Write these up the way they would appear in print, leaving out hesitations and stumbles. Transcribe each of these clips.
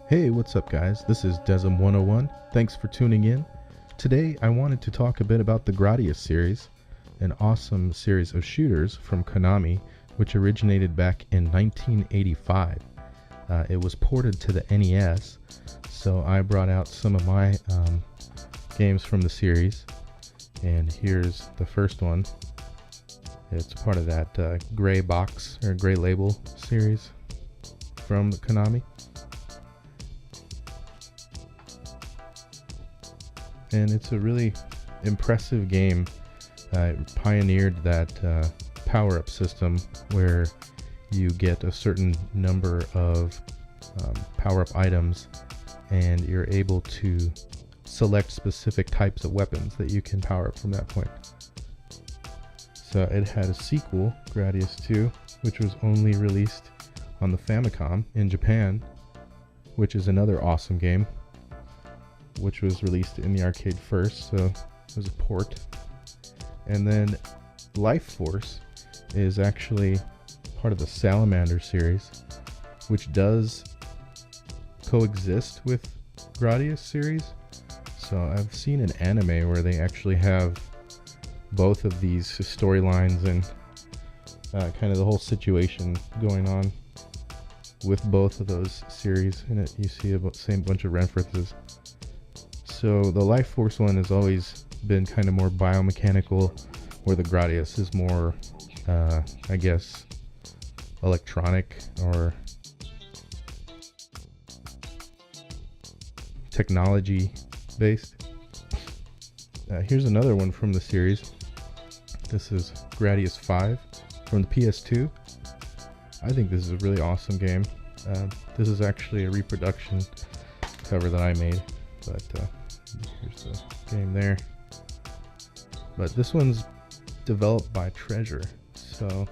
Hey, what's up guys? This is Desm 101. Thanks for tuning in. Today I wanted to talk a bit about the Gradius series, an awesome series of shooters from Konami, which originated back in 1985. It was ported to the NES, so I brought out some of my games from the series, and here's the first one. It's part of that gray box or gray label series from Konami. And it's a really impressive game. It pioneered that power-up system where you get a certain number of power-up items and you're able to select specific types of weapons that you can power up from that point. So it had a sequel, Gradius 2, which was only released on the Famicom in Japan, which is another awesome game, which was released in the arcade first, so it was a port. And then Life Force is actually part of the Salamander series, which does coexist with Gradius series. So I've seen an anime where they actually have both of these storylines and kind of the whole situation going on with both of those series. In it, you see the same bunch of references. So the Life Force one has always been kind of more biomechanical, where the Gradius is more, I guess, electronic or technology based. Here's another one from the series. This is Gradius 5 from the PS2. I think this is a really awesome game. This is actually a reproduction cover that I made, but here's the game there. But this one's developed by Treasure, so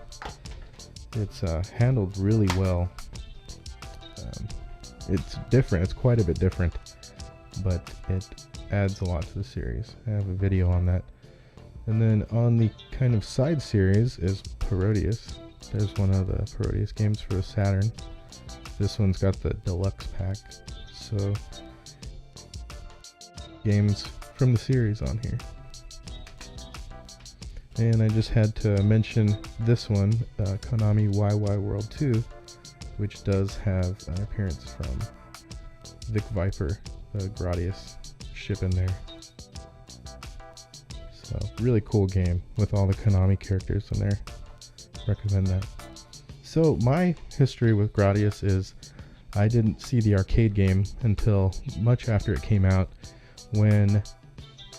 it's handled really well. It's different, it's quite a bit different, but it adds a lot to the series. I have a video on that. And then on the kind of side series is Parodius. There's one of the Parodius games for the Saturn. This one's got the deluxe pack, so games from the series on here. And I just had to mention this one, Konami YY World 2, which does have an appearance from Vic Viper, the Gradius ship in there. So really cool game with all the Konami characters in there. Recommend that. So my history with Gradius is I didn't see the arcade game until much after it came out. When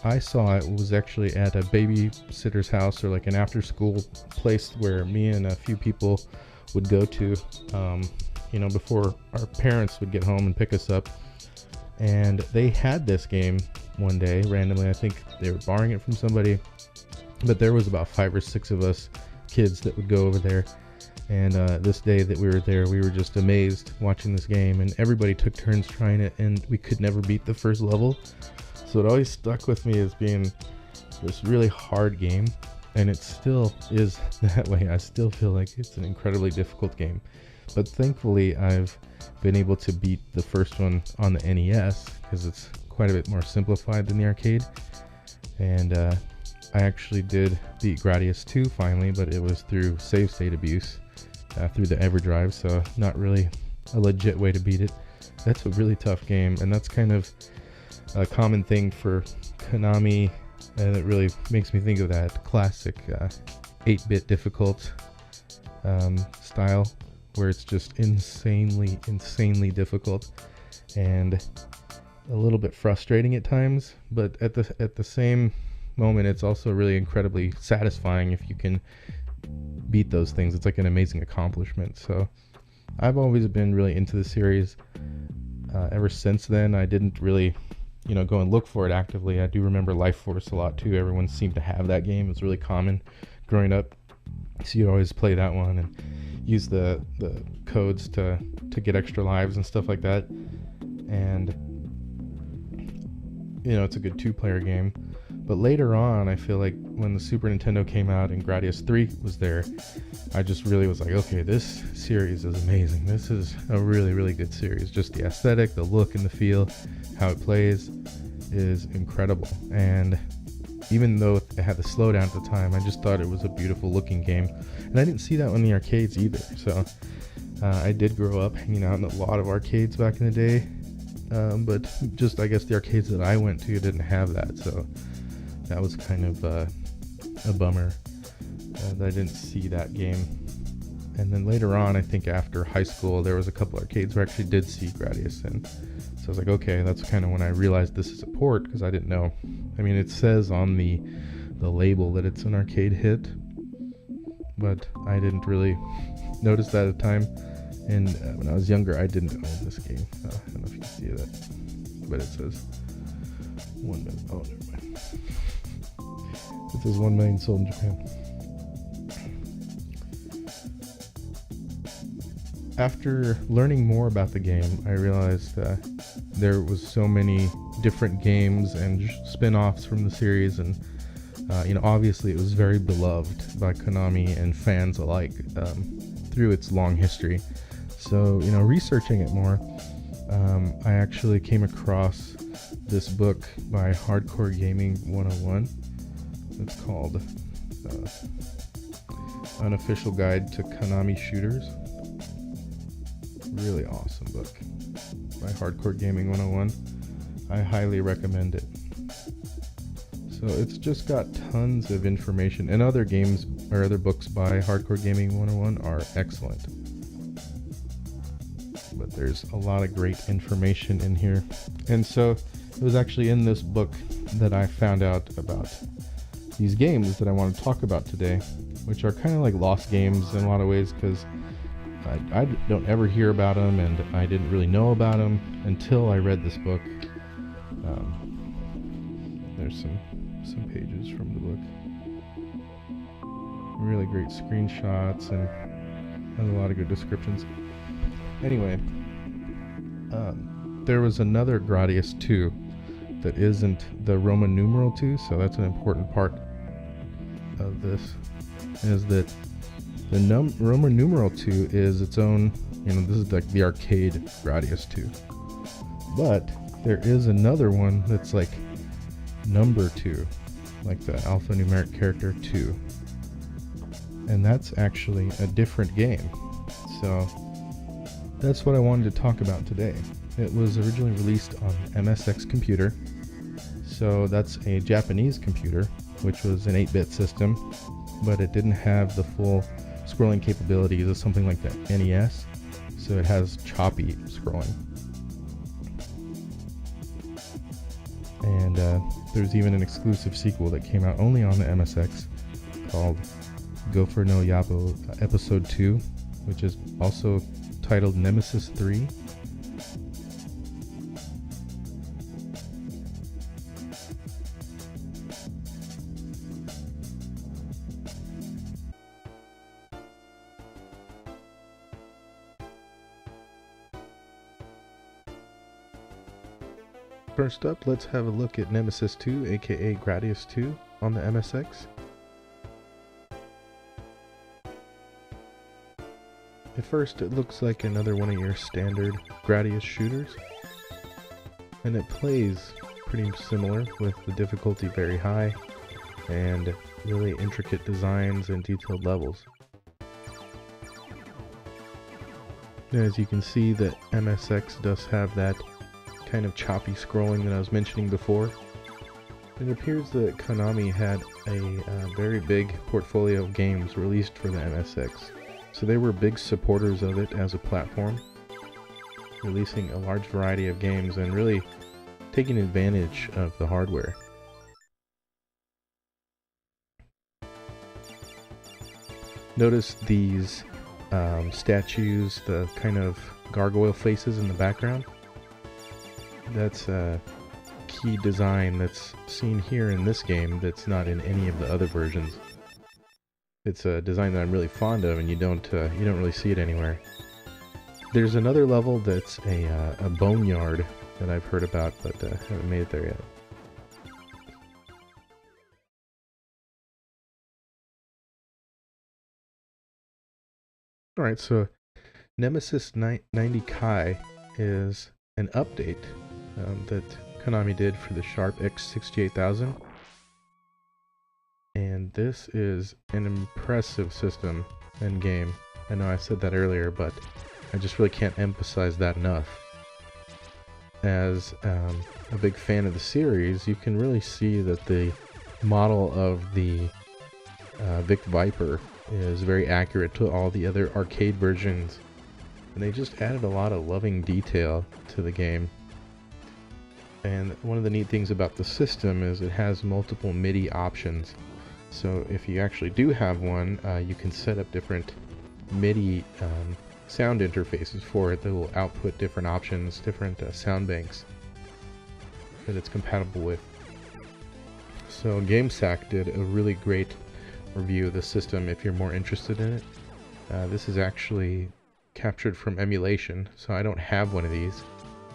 I saw it was actually at a babysitter's house, or like an after school place where me and a few people would go to, you know, before our parents would get home and pick us up. And they had this game one day randomly. I think they were borrowing it from somebody, but there was about 5 or 6 of us kids that would go over there. And this day that we were there, we were just amazed watching this game, and everybody took turns trying it, and we could never beat the first level. So it always stuck with me as being this really hard game, and it still is that way. I still feel like it's an incredibly difficult game, but thankfully I've been able to beat the first one on the NES because it's quite a bit more simplified than the arcade. And I actually did beat Gradius 2 finally, but it was through save state abuse through the EverDrive, so not really a legit way to beat it. That's a really tough game, and that's kind of a common thing for Konami, and it really makes me think of that classic 8-bit difficult style, where it's just insanely difficult and a little bit frustrating at times, but at the same moment it's also really incredibly satisfying if you can beat those things. It's like an amazing accomplishment. So I've always been really into the series. Ever since then, I didn't really, you know, go and look for it actively. I do remember Life Force a lot too. Everyone seemed to have that game. It was really common growing up, so you'd always play that one and use the codes to get extra lives and stuff like that. And you know, it's a good 2-player game. But later on, I feel like when the Super Nintendo came out and Gradius 3 was there, I just really was like, okay, this series is amazing. This is a really, really good series. Just the aesthetic, the look and the feel, how it plays is incredible. And even though it had the slowdown at the time, I just thought it was a beautiful looking game. And I didn't see that in the arcades either. So I did grow up hanging out in a lot of arcades back in the day. But just, I guess, the arcades that I went to didn't have that. So that was kind of a bummer that I didn't see that game. And then later on, I think after high school, there was a couple arcades where I actually did see Gradius. And so I was like, okay, that's kind of when I realized this is a port, because I didn't know. I mean, it says on the label that it's an arcade hit, but I didn't really notice that at the time. And when I was younger, I didn't own this game. I don't know if you can see that, but it says 1 million. Oh, never mind. It says 1 million sold in Japan. After learning more about the game, I realized there was so many different games and spin-offs from the series, and obviously it was very beloved by Konami and fans alike through its long history. So, researching it more, I actually came across this book by Hardcore Gaming 101. It's called Unofficial Guide to Konami Shooters. Really awesome book by Hardcore Gaming 101. I highly recommend it. So it's just got tons of information, and other games or other books by Hardcore Gaming 101 are excellent. But there's a lot of great information in here. And so it was actually in this book that I found out about these games that I want to talk about today, which are kind of like lost games in a lot of ways, because I don't ever hear about them, and I didn't really know about them until I read this book. There's some pages from the book. Really great screenshots and has a lot of good descriptions. Anyway, there was another Gradius 2 that isn't the Roman numeral 2, so that's an important part of this, is that the Roman numeral 2 is its own, this is like the arcade Gradius 2. But there is another one that's like number 2, like the alphanumeric character 2. And that's actually a different game. So that's what I wanted to talk about today. It was originally released on MSX computer. So that's a Japanese computer, which was an 8-bit system, but it didn't have the full scrolling capabilities of something like the NES, so it has choppy scrolling. And there's even an exclusive sequel that came out only on the MSX called Gopher no Yabo Episode 2, which is also titled Nemesis 3. First up, let's have a look at Nemesis 2, aka Gradius 2, on the MSX. At first, it looks like another one of your standard Gradius shooters, and it plays pretty similar, with the difficulty very high, and really intricate designs and detailed levels. As you can see, the MSX does have that kind of choppy scrolling that I was mentioning before. It appears that Konami had a very big portfolio of games released for the MSX, so they were big supporters of it as a platform, releasing a large variety of games and really taking advantage of the hardware. Notice these statues, the kind of gargoyle faces in the background. That's a key design that's seen here in this game that's not in any of the other versions. It's a design that I'm really fond of, and you don't really see it anywhere. There's another level that's a boneyard that I've heard about, but haven't made it there yet. Alright, so Nemesis 90 Kai is an update that Konami did for the Sharp X68000. And this is an impressive system and game. I know I said that earlier, but I just really can't emphasize that enough. As a big fan of the series, you can really see that the model of the Vic Viper is very accurate to all the other arcade versions. And they just added a lot of loving detail to the game. And one of the neat things about the system is it has multiple MIDI options. So if you actually do have one, you can set up different MIDI sound interfaces for it that will output different options, different sound banks that it's compatible with. So GameSack did a really great review of the system if you're more interested in it. This is actually captured from emulation, so I don't have one of these.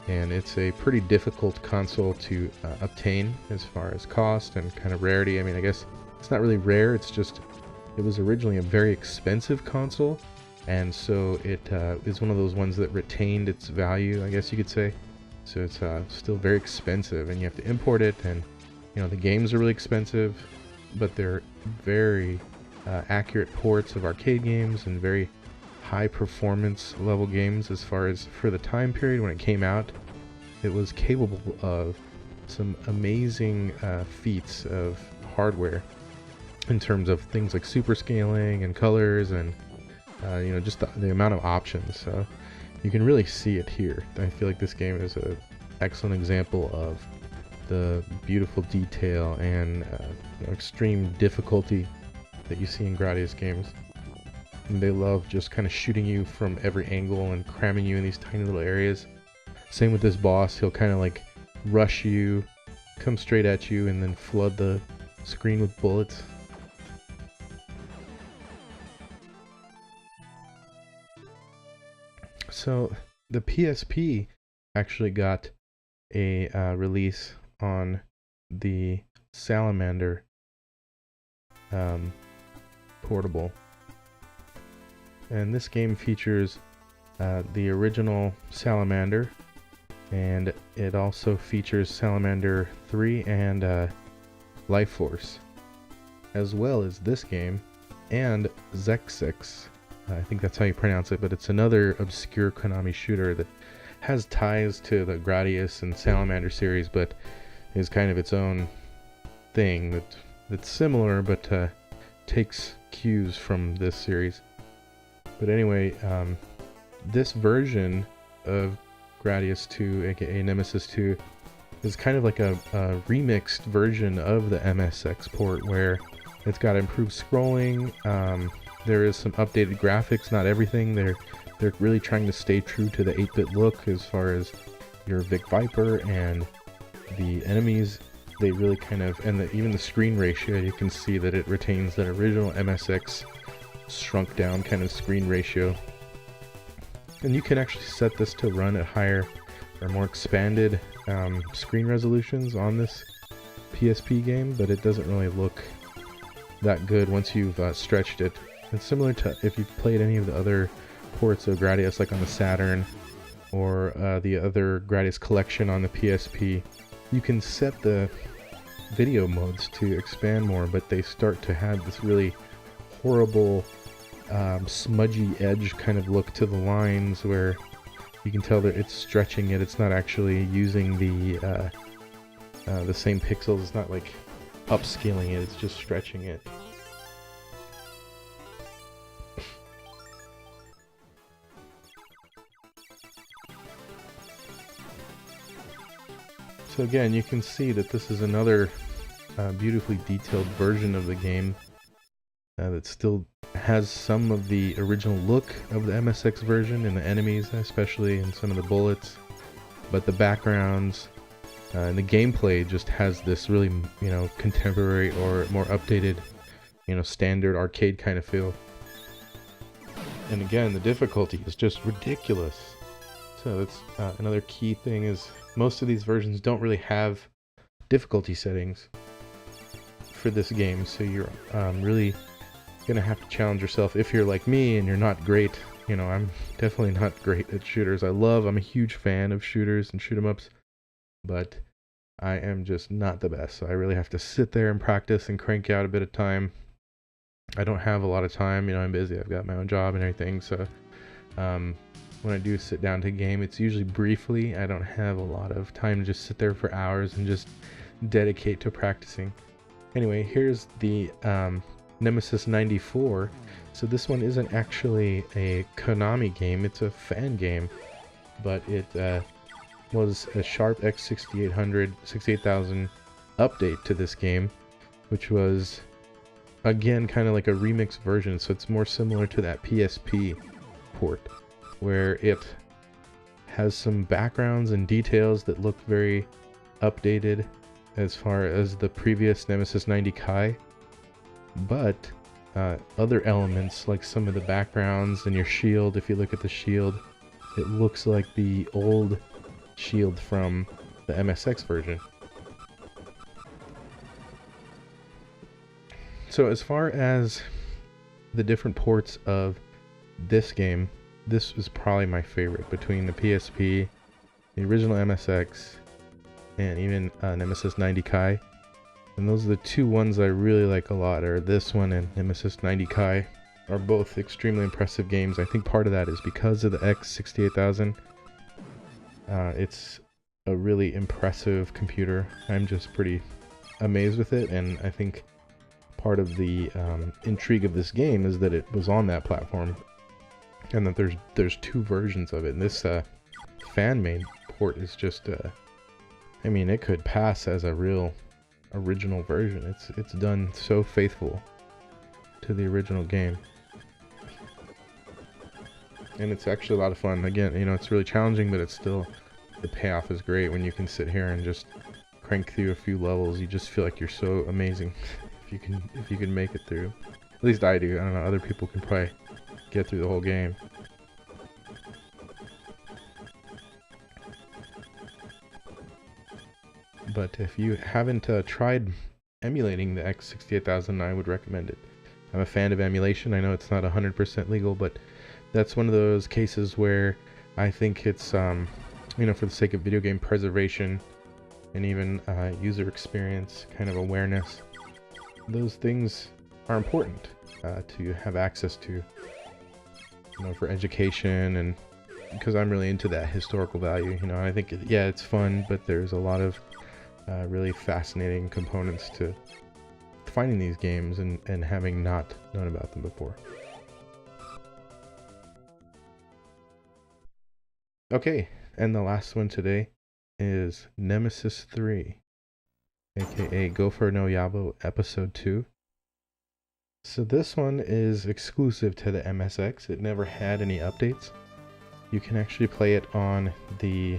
And it's a pretty difficult console to obtain as far as cost and kind of rarity. I mean, I guess it's not really rare, it's just it was originally a very expensive console, and so it is one of those ones that retained its value, I guess you could say. So it's still very expensive, and you have to import it, and you know, the games are really expensive, but they're very accurate ports of arcade games and very high performance level games. As far as for the time period when it came out, it was capable of some amazing feats of hardware in terms of things like super scaling and colors and you know, just the amount of options. So you can really see it here. I feel like this game is an excellent example of the beautiful detail and you know, extreme difficulty that you see in Gradius games. And they love just kind of shooting you from every angle and cramming you in these tiny little areas. Same with this boss, he'll kind of like rush you, come straight at you, and then flood the screen with bullets. So the PSP actually got a release on the Salamander portable. And this game features the original Salamander, and it also features Salamander 3 and Life Force, as well as this game and X6. I think that's how you pronounce it, but it's another obscure Konami shooter that has ties to the Gradius and Salamander series, but is kind of its own thing that's similar, but takes cues from this series. But anyway, this version of Gradius 2, aka Nemesis 2, is kind of like a remixed version of the MSX port, where it's got improved scrolling. There is some updated graphics, not everything. They're really trying to stay true to the 8-bit look as far as your Vic Viper and the enemies. They really kind of, and even the screen ratio, you can see that it retains that original MSX shrunk down kind of screen ratio. And you can actually set this to run at higher or more expanded screen resolutions on this PSP game, but it doesn't really look that good once you've stretched it. It's similar to if you've played any of the other ports of Gradius, like on the Saturn or the other Gradius collection on the PSP. You can set the video modes to expand more, but they start to have this really horrible smudgy edge kind of look to the lines, where you can tell that it's stretching it. It's not actually using the same pixels. It's not like upscaling it, it's just stretching it. So again, you can see that this is another beautifully detailed version of the game that still has some of the original look of the MSX version in the enemies, especially in some of the bullets, but the backgrounds and the gameplay just has this really, you know, contemporary or more updated, you know, standard arcade kind of feel. And again, the difficulty is just ridiculous. So that's another key thing, is most of these versions don't really have difficulty settings for this game, so you're really gonna have to challenge yourself if you're like me and you're not great. You know, I'm definitely not great at shooters. I'm a huge fan of shooters and shoot 'em ups, but I am just not the best. So I really have to sit there and practice and crank out a bit of time. I don't have a lot of time, you know, I'm busy. I've got my own job and everything. So when I do sit down to game, it's usually briefly. I don't have a lot of time to just sit there for hours and just dedicate to practicing. Anyway, here's the Nemesis 94. So this one isn't actually a Konami game, it's a fan game, but it was a Sharp X68000 update to this game, which was again kind of like a remix version, so it's more similar to that PSP port, where it has some backgrounds and details that look very updated as far as the previous Nemesis 90 Kai, but other elements like some of the backgrounds and your shield, if you look at the shield, it looks like the old shield from the MSX version. So as far as the different ports of this game, this is probably my favorite between the PSP, the original MSX, and even Nemesis 90 Kai. And those are the two ones I really like a lot, are this one and Nemesis 90 Kai. Are both extremely impressive games. I think part of that is because of the X68000. It's a really impressive computer. I'm just pretty amazed with it, and I think part of the intrigue of this game is that it was on that platform, and that there's two versions of it. And this fan-made port is just, I mean, it could pass as a real original version. It's done so faithful to the original game, and it's actually a lot of fun. Again, you know, it's really challenging, but it's still, the payoff is great when you can sit here and just crank through a few levels. You just feel like you're so amazing if you can make it through. At least I do. I don't know, other people can probably get through the whole game. But if you haven't tried emulating the X68000, I would recommend it. I'm a fan of emulation. I know it's not 100% legal, but that's one of those cases where I think it's, you know, for the sake of video game preservation and even user experience kind of awareness, those things are important to have access to, you know, for education, and because I'm really into that historical value. You know, I think, yeah, it's fun, but there's a lot of really fascinating components to finding these games and having not known about them before. Okay, and the last one today is Nemesis 3, aka Gopher no Yabo Episode 2. So this one is exclusive to the MSX. It never had any updates. You can actually play it on the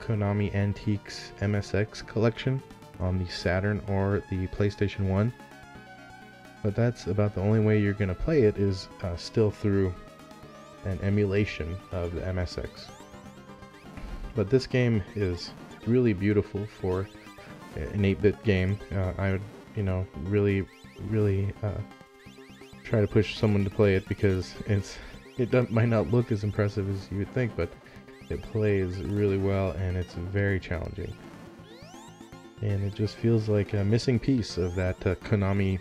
Konami Antiques MSX collection on the Saturn or the PlayStation 1. But that's about the only way you're going to play it, is still through an emulation of the MSX. But this game is really beautiful for an 8-bit game. I would, you know, really try to push someone to play it, because it might not look as impressive as you would think, but it plays really well and it's very challenging. And it just feels like a missing piece of that Konami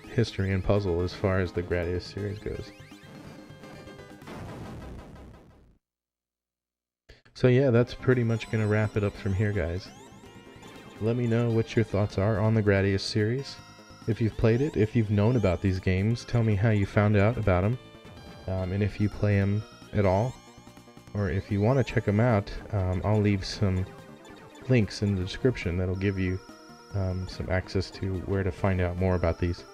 history and puzzle as far as the Gradius series goes. So yeah, that's pretty much going to wrap it up from here, guys. Let me know what your thoughts are on the Gradius series. If you've played it, if you've known about these games, tell me how you found out about them. And if you play them at all, or if you want to check them out, I'll leave some links in the description that'll give you some access to where to find out more about these.